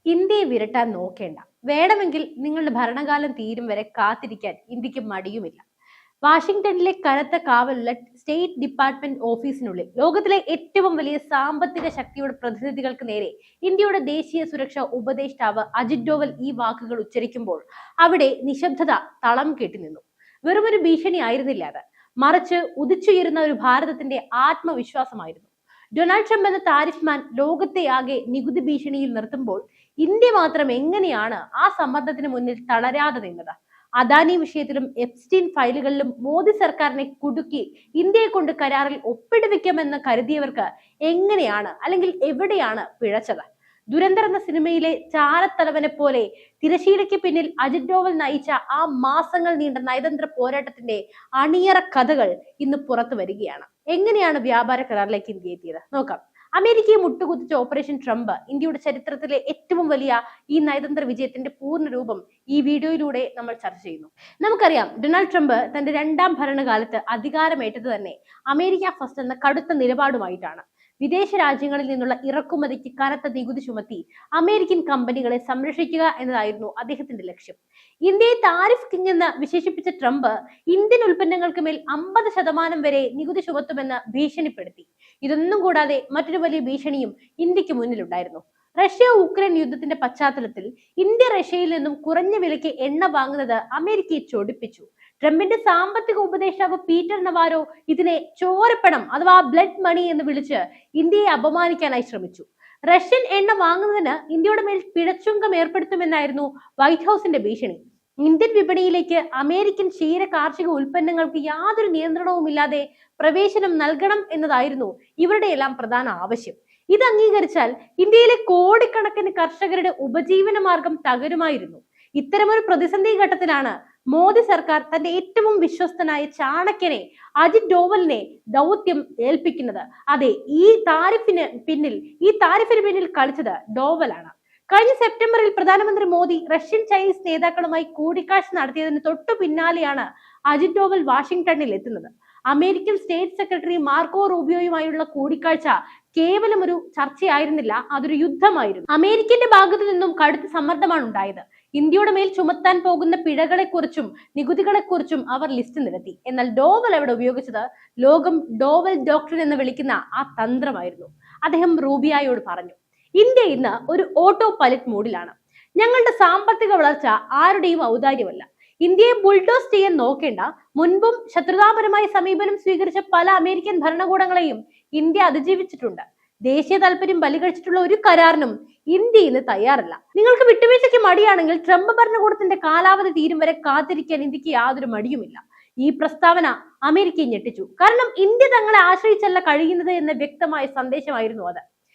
ഇന്ത്യയെ വിരട്ടാൻ നോക്കേണ്ട. വേണമെങ്കിൽ നിങ്ങളുടെ ഭരണകാലം തീരും വരെ കാത്തിരിക്കാൻ ഇന്ത്യക്ക് മടിയുമില്ല. വാഷിംഗ്ടണിലെ കനത്ത കാവലുള്ള സ്റ്റേറ്റ് ഡിപ്പാർട്ട്മെന്റ് ഓഫീസിനുള്ളിൽ ലോകത്തിലെ ഏറ്റവും വലിയ സാമ്പത്തിക ശക്തിയുടെ പ്രതിനിധികൾക്ക് നേരെ ഇന്ത്യയുടെ ദേശീയ സുരക്ഷാ ഉപദേഷ്ടാവ് അജിത് ഡോവൽ ഈ വാക്കുകൾ ഉച്ചരിക്കുമ്പോൾ അവിടെ നിശബ്ദത തളം കെട്ടി നിന്നു. വെറുമൊരു ഭീഷണി ആയിരുന്നില്ല അത്, മറിച്ച് ഉദിച്ചുയരുന്ന ഒരു ഭാരതത്തിന്റെ ആത്മവിശ്വാസമായിരുന്നു. ഡൊണാൾഡ് ട്രംപ് എന്ന താരിഫ് മാൻ ലോകത്തെ ആകെ നികുതി ഭീഷണിയിൽ നിർത്തുമ്പോൾ ഇന്ത്യ മാത്രം എങ്ങനെയാണ് ആ സമ്മർദ്ദത്തിന് മുന്നിൽ തളരാതെ നിന്നത്? അദാനി വിഷയത്തിലും എപ്സ്റ്റീൻ ഫയലുകളിലും മോദി സർക്കാരിനെ കുടുക്കി ഇന്ത്യയെ കൊണ്ട് കരാറിൽ ഒപ്പിടുവെക്കാമെന്ന് കരുതിയവർക്ക് എങ്ങനെയാണ് അല്ലെങ്കിൽ എവിടെയാണ് പിഴച്ചത്? ദുരന്തർ എന്ന സിനിമയിലെ ചാരത്തലവനെ പോലെ തിരശീലയ്ക്ക് പിന്നിൽ അജിത് ഡോവൽ നയിച്ച ആ മാസങ്ങൾ നീണ്ട നയതന്ത്ര പോരാട്ടത്തിന്റെ അണിയറ കഥകൾ ഇന്ന് പുറത്തു വരികയാണ്. എങ്ങനെയാണ് വ്യാപാര കരാറിലേക്ക് ഇന്ത്യ എത്തിയത് നോക്കാം. അമേരിക്കയെ മുട്ടുകുത്തിച്ച ഓപ്പറേഷൻ ട്രംപ് ഇന്ത്യയുടെ ചരിത്രത്തിലെ ഏറ്റവും വലിയ ഈ നയതന്ത്ര വിജയത്തിന്റെ പൂർണ്ണ രൂപം ഈ വീഡിയോയിലൂടെ നമ്മൾ ചർച്ച ചെയ്യുന്നു. നമുക്കറിയാം, ഡൊണാൾഡ് ട്രംപ് തന്റെ രണ്ടാം ഭരണകാലത്ത് അധികാരമേറ്റത് തന്നെ അമേരിക്ക ഫസ്റ്റ് എന്ന കടുത്ത നിലപാടുമായിട്ടാണ്. വിദേശ രാജ്യങ്ങളിൽ നിന്നുള്ള ഇറക്കുമതിക്ക് കനത്ത നികുതി ചുമത്തി അമേരിക്കൻ കമ്പനികളെ സംരക്ഷിക്കുക എന്നതായിരുന്നു അദ്ദേഹത്തിന്റെ ലക്ഷ്യം. ഇന്ത്യയെ താരിഫ് കിങ് എന്ന് വിശേഷിപ്പിച്ച ട്രംപ് ഇന്ത്യൻ ഉൽപ്പന്നങ്ങൾക്ക് മേൽ 50% വരെ നികുതി ചുമത്തുമെന്ന് ഭീഷണിപ്പെടുത്തി. ഇതൊന്നും കൂടാതെ മറ്റൊരു വലിയ ഭീഷണിയും ഇന്ത്യക്ക് മുന്നിലുണ്ടായിരുന്നു. റഷ്യ ഉക്രൈൻ യുദ്ധത്തിന്റെ പശ്ചാത്തലത്തിൽ ഇന്ത്യ റഷ്യയിൽ നിന്നും കുറഞ്ഞ വിലയ്ക്ക് എണ്ണ വാങ്ങുന്നത് അമേരിക്കയെ ചൊടിപ്പിച്ചു. ട്രംപിന്റെ സാമ്പത്തിക ഉപദേഷ്ടാവ് പീറ്റർ നവാരോ ഇതിനെ ചോരപ്പണം അഥവാ ബ്ലഡ് മണി എന്ന് വിളിച്ച് ഇന്ത്യയെ അപമാനിക്കാനായി ശ്രമിച്ചു. റഷ്യൻ എണ്ണ വാങ്ങുന്നതിന് ഇന്ത്യയുടെ മേൽ പിഴച്ചുങ്കം ഏർപ്പെടുത്തുമെന്നായിരുന്നു വൈറ്റ് ഹൗസിന്റെ ഭീഷണി. ഇന്ത്യൻ വിപണിയിലേക്ക് അമേരിക്കൻ ക്ഷീര കാർഷിക ഉൽപ്പന്നങ്ങൾക്ക് യാതൊരു നിയന്ത്രണവുമില്ലാതെ പ്രവേശനം നൽകണം എന്നതായിരുന്നു ഇവരുടെ എല്ലാം പ്രധാന ആവശ്യം. ഇത് അംഗീകരിച്ചാൽ ഇന്ത്യയിലെ കോടിക്കണക്കിന് കർഷകരുടെ ഉപജീവന മാർഗം തകരുമായിരുന്നു. ഇത്തരമൊരു പ്രതിസന്ധി ഘട്ടത്തിലാണ് മോദി സർക്കാർ തന്റെ ഏറ്റവും വിശ്വസ്തനായ ചാണക്യനെ അജിത് ഡോവലിനെ ദൗത്യം ഏൽപ്പിക്കുന്നത്. അതെ, ഈ താരിഫിന് പിന്നിൽ കളിച്ചത് ഡോവലാണ്. കഴിഞ്ഞ സെപ്റ്റംബറിൽ പ്രധാനമന്ത്രി മോദി റഷ്യൻ ചൈനീസ് നേതാക്കളുമായി കൂടിക്കാഴ്ച നടത്തിയതിന് തൊട്ടു പിന്നാലെയാണ് അജിത് ഡോവൽ വാഷിംഗ്ടണിൽ എത്തുന്നത്. അമേരിക്കൻ സ്റ്റേറ്റ് സെക്രട്ടറി മാർക്കോ റൂബിയോയുമായുള്ള കൂടിക്കാഴ്ച കേവലം ഒരു ചർച്ചയായിരുന്നില്ല, അതൊരു യുദ്ധമായിരുന്നു. അമേരിക്കന്റെ ഭാഗത്തു നിന്നും കടുത്ത സമ്മർദ്ദമാണ് ഉണ്ടായത്. ഇന്ത്യയുടെ മേൽ ചുമത്താൻ പോകുന്ന പിഴകളെക്കുറിച്ചും നികുതികളെക്കുറിച്ചും അവർ ലിസ്റ്റ് നിരത്തി. എന്നാൽ ഡോവൽ അവിടെ ഉപയോഗിച്ചത് ലോകം ഡോവൽ ഡോക്ടർ എന്ന് വിളിക്കുന്ന ആ തന്ത്രമായിരുന്നു. അദ്ദേഹം റൂബിയോയോട് പറഞ്ഞു, ഇന്ത്യ ഇന്ന് ഒരു ഓട്ടോ പൈലറ്റ് മോഡിലാണ്. ഞങ്ങളുടെ സാമ്പത്തിക വളർച്ച ആരുടെയും ഔദാര്യമല്ല. ഇന്ത്യയെ ബുൾഡോസ് ചെയ്യാൻ നോക്കേണ്ട. മുൻപും ശത്രുതാപരമായ സമീപനം സ്വീകരിച്ച പല അമേരിക്കൻ ഭരണകൂടങ്ങളെയും ഇന്ത്യ അതിജീവിച്ചിട്ടുണ്ട്. ദേശീയ താല്പര്യം ബലികഴിച്ചിട്ടുള്ള ഒരു കരാറിനും ഇന്ത്യ ഇന്ന് തയ്യാറല്ല. നിങ്ങൾക്ക് വിട്ടുവീഴ്ചയ്ക്ക് മടിയാണെങ്കിൽ ട്രംപ് ഭരണകൂടത്തിന്റെ കാലാവധി തീരും വരെ കാത്തിരിക്കാൻ ഇന്ത്യക്ക് യാതൊരു മടിയുമില്ല. ഈ പ്രസ്താവന അമേരിക്കയെ ഞെട്ടിച്ചു. കാരണം ഇന്ത്യ തങ്ങളെ ആശ്രയിച്ചല്ല കഴിയുന്നത് എന്ന വ്യക്തമായ സന്ദേശമായിരുന്നു അത്.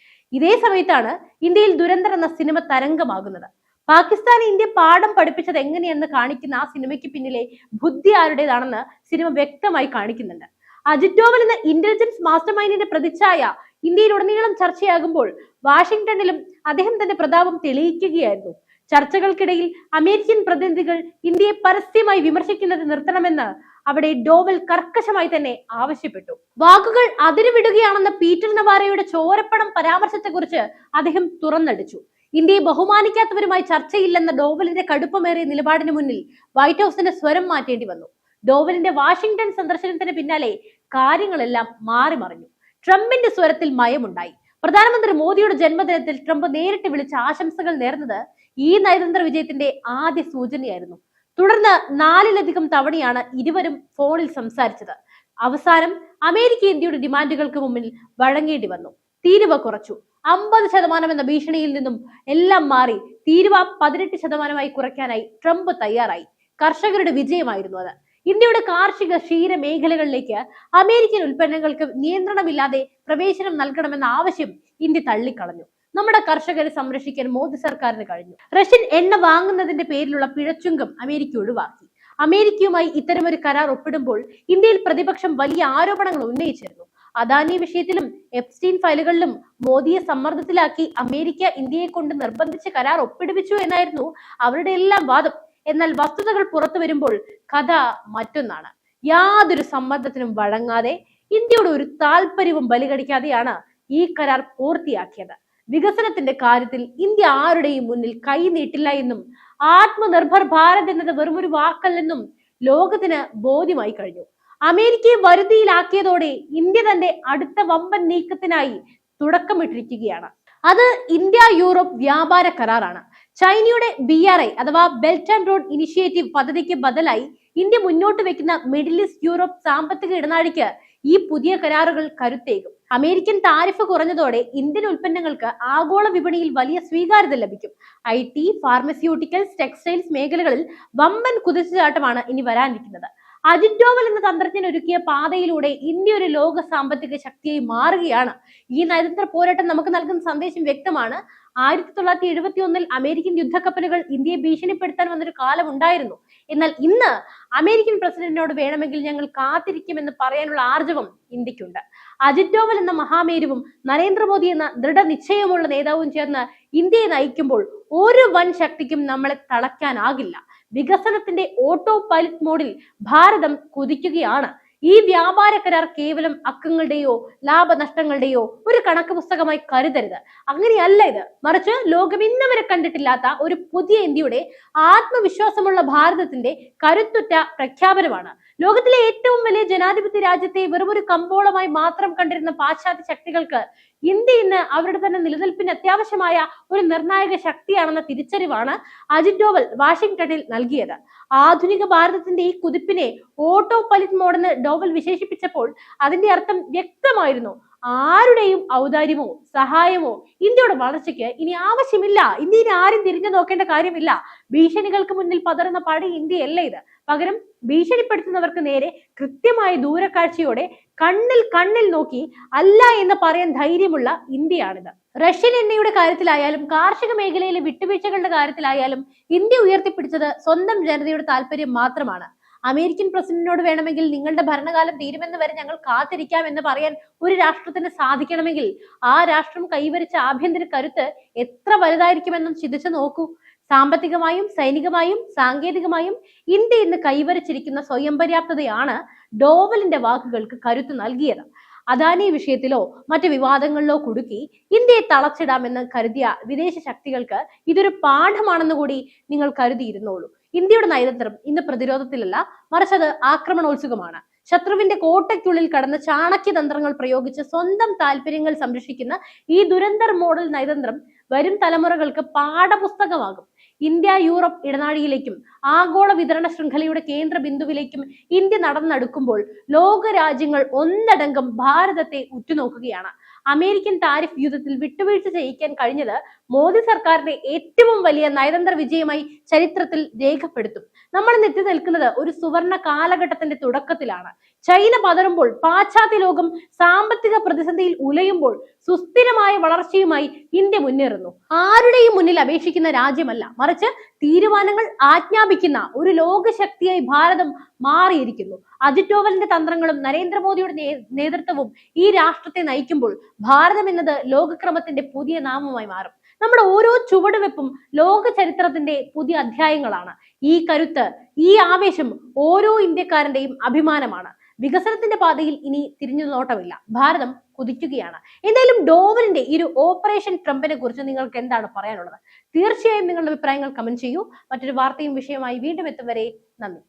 ഇതേ സമയത്താണ് ഇന്ത്യയിൽ ദുരന്തർ എന്ന സിനിമ തരംഗമാകുന്നത്. പാകിസ്ഥാൻ ഇന്ത്യ പാഠം പഠിപ്പിച്ചത് എങ്ങനെയെന്ന് കാണിക്കുന്ന ആ സിനിമയ്ക്ക് പിന്നിലെ ബുദ്ധി ആരുടേതാണെന്ന് സിനിമ വ്യക്തമായി കാണിക്കുന്നുണ്ട്. അജിത് ഡോവൽ എന്ന ഇന്റലിജൻസ് മാസ്റ്റർ മൈൻഡിന്റെ പ്രതിച്ഛായ ഇന്ത്യയിലുടനീളം ചർച്ചയാകുമ്പോൾ വാഷിംഗ്ടണിലും അദ്ദേഹം തന്റെ പ്രതാപം തെളിയിക്കുകയായിരുന്നു. ചർച്ചകൾക്കിടയിൽ അമേരിക്കൻ പ്രതിനിധികൾ ഇന്ത്യയെ പരസ്യമായി വിമർശിക്കുന്നത് നിർത്തണമെന്ന് അവിടെ ഡോവൽ കർക്കശമായി തന്നെ ആവശ്യപ്പെട്ടു. വാക്കുകൾ അതിരുവിടുകയാണെന്ന പീറ്റർ നവാരയുടെ ചോരപ്പണം പരാമർശത്തെക്കുറിച്ച് അദ്ദേഹം തുറന്നടിച്ചു. ഇന്ത്യയെ ബഹുമാനിക്കാത്തവരുമായി ചർച്ചയില്ലെന്ന ഡോവലിന്റെ കടുപ്പമേറിയ നിലപാടിന് മുന്നിൽ വൈറ്റ് ഹൗസിന്റെ സ്വരം മാറ്റേണ്ടി വന്നു. ഡോവലിന്റെ വാഷിംഗ്ടൺ സന്ദർശനത്തിന് പിന്നാലെ കാര്യങ്ങളെല്ലാം മാറി മറിഞ്ഞു. ട്രംപിന്റെ സ്വരത്തിൽ മയമുണ്ടായി. പ്രധാനമന്ത്രി മോദിയുടെ ജന്മദിനത്തിൽ ട്രംപ് നേരിട്ട് വിളിച്ച ആശംസകൾ നേർന്നത് ഈ നയതന്ത്ര വിജയത്തിന്റെ ആദ്യ സൂചനയായിരുന്നു. തുടർന്ന് 4ലധികം തവണയാണ് ഇരുവരും ഫോണിൽ സംസാരിച്ചത്. അവസാനം അമേരിക്ക ഇന്ത്യയുടെ ഡിമാൻഡുകൾക്ക് മുമ്പിൽ വഴങ്ങേണ്ടി വന്നു. തീരുവ കുറച്ചു. 50% എന്ന ഭീഷണിയിൽ നിന്നും എല്ലാം മാറി തീരുവ 18% കുറയ്ക്കാനായി ട്രംപ് തയ്യാറായി. കർഷകരുടെ വിജയമായിരുന്നു അത്. ഇന്ത്യയുടെ കാർഷിക ക്ഷീര മേഖലകളിലേക്ക് അമേരിക്കൻ ഉൽപ്പന്നങ്ങൾക്ക് നിയന്ത്രണമില്ലാതെ പ്രവേശനം നൽകണമെന്ന ആവശ്യം ഇന്ത്യ തള്ളിക്കളഞ്ഞു. നമ്മുടെ കർഷകരെ സംരക്ഷിക്കാൻ മോദി സർക്കാരിന് കഴിഞ്ഞു. റഷ്യൻ എണ്ണ വാങ്ങുന്നതിന്റെ പേരിലുള്ള പിഴച്ചുങ്കം അമേരിക്ക ഒഴിവാക്കി. അമേരിക്കയുമായി ഇത്തരമൊരു കരാർ ഒപ്പിടുമ്പോൾ ഇന്ത്യയിൽ പ്രതിപക്ഷം വലിയ ആരോപണങ്ങൾ ഉന്നയിച്ചിരുന്നു. അദാനി വിഷയത്തിലും എപ്സ്റ്റീൻ ഫയലുകളിലും മോദിയെ സമ്മർദ്ദത്തിലാക്കി അമേരിക്ക ഇന്ത്യയെ കൊണ്ട് നിർബന്ധിച്ച് കരാർ ഒപ്പിടുവിച്ചു എന്നായിരുന്നു അവരുടെ എല്ലാം വാദം. എന്നാൽ വസ്തുതകൾ പുറത്തു വരുമ്പോൾ കഥ മറ്റൊന്നാണ്. യാതൊരു സമ്മർദ്ദത്തിനും വഴങ്ങാതെ ഇന്ത്യയുടെ ഒരു താല്പര്യവും ബലികടിക്കാതെയാണ് ഈ കരാർ പൂർത്തിയാക്കിയത്. വികസനത്തിന്റെ കാര്യത്തിൽ ഇന്ത്യ ആരുടെയും മുന്നിൽ കൈ നീട്ടില്ല എന്നും ആത്മനിർഭർ ഭാരത് എന്നത് വെറും ഒരു വാക്കല്ലെന്നും ലോകത്തിന് ബോധ്യമായി കഴിഞ്ഞു. അമേരിക്കയെ വരുതിയിലാക്കിയതോടെ ഇന്ത്യ തന്റെ അടുത്ത വമ്പൻ നീക്കത്തിനായി തുടക്കമിട്ടിരിക്കുകയാണ്. അത് ഇന്ത്യ യൂറോപ്പ് വ്യാപാര കരാറാണ്. ചൈനയുടെ BRI അഥവാ ബെൽറ്റ് ആൻഡ് റോഡ് ഇനിഷ്യേറ്റീവ് പദ്ധതിക്ക് ബദലായി ഇന്ത്യ മുന്നോട്ട് വെക്കുന്ന മിഡിൽ ഈസ്റ്റ് യൂറോപ്പ് സാമ്പത്തിക ഇടനാഴിക്ക് ഈ പുതിയ കരാറുകൾ കരുത്തേകും. അമേരിക്കൻ താരിഫ് കുറഞ്ഞതോടെ ഇന്ത്യൻ ഉൽപ്പന്നങ്ങൾക്ക് ആഗോള വിപണിയിൽ വലിയ സ്വീകാര്യത ലഭിക്കും. IT, ഫാർമസ്യൂട്ടിക്കൽസ്, ടെക്സ്റ്റൈൽസ് മേഖലകളിൽ വമ്പൻ കുതിച്ചുചാട്ടമാണ് ഇനി വരാനിരിക്കുന്നത്. അജിത് ഡോവൽ എന്ന തന്ത്രജ്ഞൻ ഒരുക്കിയ പാതയിലൂടെ ഇന്ത്യ ഒരു ലോക സാമ്പത്തിക ശക്തിയായി മാറുകയാണ്. ഈ നയതന്ത്ര പോരാട്ടം നമുക്ക് നൽകുന്ന സന്ദേശം വ്യക്തമാണ്. 1971 അമേരിക്കൻ യുദ്ധക്കപ്പലുകൾ ഇന്ത്യയെ ഭീഷണിപ്പെടുത്താൻ വന്നൊരു കാലം ഉണ്ടായിരുന്നു. എന്നാൽ ഇന്ന് അമേരിക്കൻ പ്രസിഡന്റിനോട് വേണമെങ്കിൽ ഞങ്ങൾ കാത്തിരിക്കുമെന്ന് പറയാനുള്ള ആർജവം ഇന്ത്യക്കുണ്ട്. അജിത് ഡോവൽ എന്ന മഹാമേരുവും നരേന്ദ്രമോദി എന്ന ദൃഢനിശ്ചയമുള്ള നേതാവും ചേർന്ന് ഇന്ത്യയെ നയിക്കുമ്പോൾ ഒരു വൻ ശക്തിക്കും നമ്മളെ തളയ്ക്കാനാകില്ല. വികസനത്തിന്റെ ഓട്ടോ പൈലറ്റ് മോഡിൽ ഭാരതം കുതിക്കുകയാണ്. ഈ വ്യാപാര കരാർ കേവലം അക്കങ്ങളുടെയോ ലാഭനഷ്ടങ്ങളുടെയോ ഒരു കണക്ക് പുസ്തകമായി കരുതരുത്. അങ്ങനെയല്ല ഇത്. മറിച്ച് ലോകം ഇന്നവരെ കണ്ടിട്ടില്ലാത്ത ഒരു പുതിയ ഇന്ത്യയുടെ ആത്മവിശ്വാസമുള്ള ഭാരതത്തിന്റെ കരുത്തുറ്റ പ്രഖ്യാപനമാണ്. ലോകത്തിലെ ഏറ്റവും വലിയ ജനാധിപത്യ രാജ്യത്തെ വെറുമൊരു കമ്പോളമായി മാത്രം കണ്ടിരുന്ന പാശ്ചാത്യ ശക്തികൾക്ക് ഇന്ത്യ ഇന്ന് അവരുടെ തന്നെ നിലനിൽപ്പിന് അത്യാവശ്യമായ ഒരു നിർണായക ശക്തിയാണെന്ന തിരിച്ചറിവാണ് അജിത് ഡോവൽ വാഷിംഗ്ടണിൽ നൽകിയത്. ആധുനിക ഭാരതത്തിന്റെ ഈ കുതിപ്പിനെ ഓട്ടോ പൈലറ്റ് മോഡെന്ന് ഡോവൽ വിശേഷിപ്പിച്ചപ്പോൾ അതിന്റെ അർത്ഥം വ്യക്തമായിരുന്നു. ആരുടെയും ഔദാര്യമോ സഹായമോ ഇന്ത്യയുടെ വളർച്ചയ്ക്ക് ഇനി ആവശ്യമില്ല. ഇന്ത്യയെ ആരും തിരിഞ്ഞു നോക്കേണ്ട കാര്യമില്ല. ഭീഷണികൾക്ക് മുന്നിൽ പതറുന്ന പടി ഇന്ത്യയല്ല ഇത്. പകരം ഭീഷണിപ്പെടുത്തുന്നവർക്ക് നേരെ കൃത്യമായ ദൂരക്കാഴ്ചയോടെ കണ്ണിൽ നോക്കി അല്ല എന്ന് പറയാൻ ധൈര്യമുള്ള ഇന്ത്യയാണിത്. റഷ്യൻ എണ്ണയുടെ കാര്യത്തിലായാലും കാർഷിക മേഖലയിലെ വിട്ടുവീഴ്ചകളുടെ കാര്യത്തിലായാലും ഇന്ത്യ ഉയർത്തിപ്പിടിച്ചത് സ്വന്തം ജനതയുടെ താല്പര്യം മാത്രമാണ്. അമേരിക്കൻ പ്രസിഡന്റിനോട് വേണമെങ്കിൽ നിങ്ങളുടെ ഭരണകാലം തീരുമെന്ന് വരെ ഞങ്ങൾ കാത്തിരിക്കാം എന്ന് പറയാൻ ഒരു രാഷ്ട്രത്തിന് സാധിക്കണമെങ്കിൽ ആ രാഷ്ട്രം കൈവരിച്ച ആഭ്യന്തര കരുത്ത് എത്ര വലുതായിരിക്കുമെന്നും ചിന്തിച്ചു നോക്കൂ. സാമ്പത്തികമായും സൈനികമായും സാങ്കേതികമായും ഇന്ത്യ ഇന്ന് കൈവരിച്ചിരിക്കുന്ന സ്വയം പര്യാപ്തതയാണ് ഡോവലിന്റെ വാക്കുകൾക്ക് കരുത്ത് നൽകിയത്. അദാനി വിഷയത്തിലോ മറ്റു വിവാദങ്ങളിലോ കുടുക്കി ഇന്ത്യയെ തളച്ചിടാമെന്ന് കരുതിയ വിദേശ ശക്തികൾക്ക് ഇതൊരു പാഠമാണെന്ന് കൂടി നിങ്ങൾ കരുതിയിരുന്നോളൂ. ഇന്ത്യയുടെ നയതന്ത്രം ഇന്ന് പ്രതിരോധത്തിലല്ല, മറിച്ച് അത് ആക്രമണോത്സുകമാണ്. ശത്രുവിന്റെ കോട്ടയ്ക്കുള്ളിൽ കടന്ന് ചാണക്യതന്ത്രങ്ങൾ പ്രയോഗിച്ച് സ്വന്തം താല്പര്യങ്ങൾ സംരക്ഷിക്കുന്ന ഈ ദുരന്തർ മോഡൽ നയതന്ത്രം വരും തലമുറകൾക്ക് പാഠപുസ്തകമാകും. ഇന്ത്യ യൂറോപ്പ് ഇടനാഴിയിലേക്കും ആഗോള വിതരണ ശൃംഖലയുടെ കേന്ദ്ര ബിന്ദുവിലേക്കും ഇന്ത്യ നടന്നെടുക്കുമ്പോൾ ലോക രാജ്യങ്ങൾ ഒന്നടങ്കം ഭാരതത്തെ ഉറ്റുനോക്കുകയാണ്. അമേരിക്കൻ താരിഫ് യുദ്ധത്തിൽ വിട്ടുവീഴ്ച ചെയ്യിക്കാൻ കഴിഞ്ഞത് മോദി സർക്കാരിന്റെ ഏറ്റവും വലിയ നയതന്ത്ര വിജയമായി ചരിത്രത്തിൽ രേഖപ്പെടുത്തും. നമ്മൾ എത്തി നിൽക്കുന്നത് ഒരു സുവർണ കാലഘട്ടത്തിന്റെ തുടക്കത്തിലാണ്. ചൈന പതറുമ്പോൾ, പാശ്ചാത്യ ലോകം സാമ്പത്തിക പ്രതിസന്ധിയിൽ ഉലയുമ്പോൾ സുസ്ഥിരമായ വളർച്ചയുമായി ഇന്ത്യ മുന്നേറുന്നു. ആരുടെയും മുന്നിൽ അപേക്ഷിക്കുന്ന രാജ്യമല്ല, മറിച്ച് തീരുമാനങ്ങൾ ആജ്ഞാപിക്കുന്ന ഒരു ലോകശക്തിയായി ഭാരതം മാറിയിരിക്കുന്നു. അജിത് ഡോവലിന്റെ തന്ത്രങ്ങളും നരേന്ദ്രമോദിയുടെ നേതൃത്വവും ഈ രാഷ്ട്രത്തെ നയിക്കുമ്പോൾ ഭാരതം എന്നത് ലോകക്രമത്തിന്റെ പുതിയ നാമമായി മാറും. നമ്മുടെ ഓരോ ചുവടുവെപ്പും ലോക ചരിത്രത്തിന്റെ പുതിയ അധ്യായങ്ങളാണ്. ഈ കരുത്ത്, ഈ ആവേശം ഓരോ ഇന്ത്യക്കാരന്റെയും അഭിമാനമാണ്. വികസനത്തിന്റെ പാതയിൽ ഇനി തിരിഞ്ഞു നോട്ടമില്ല. ഭാരതം കുതിക്കുകയാണ്. എന്തായാലും ഡോവലിന്റെ ഈ ഒരു ഓപ്പറേഷൻ ട്രംപിനെ കുറിച്ച് നിങ്ങൾക്ക് എന്താണ് പറയാനുള്ളത്? തീർച്ചയായും നിങ്ങളുടെ അഭിപ്രായങ്ങൾ കമന്റ് ചെയ്യൂ. മറ്റൊരു വാർത്തയും വിഷയമായി വീണ്ടും എത്തും വരെ നന്ദി.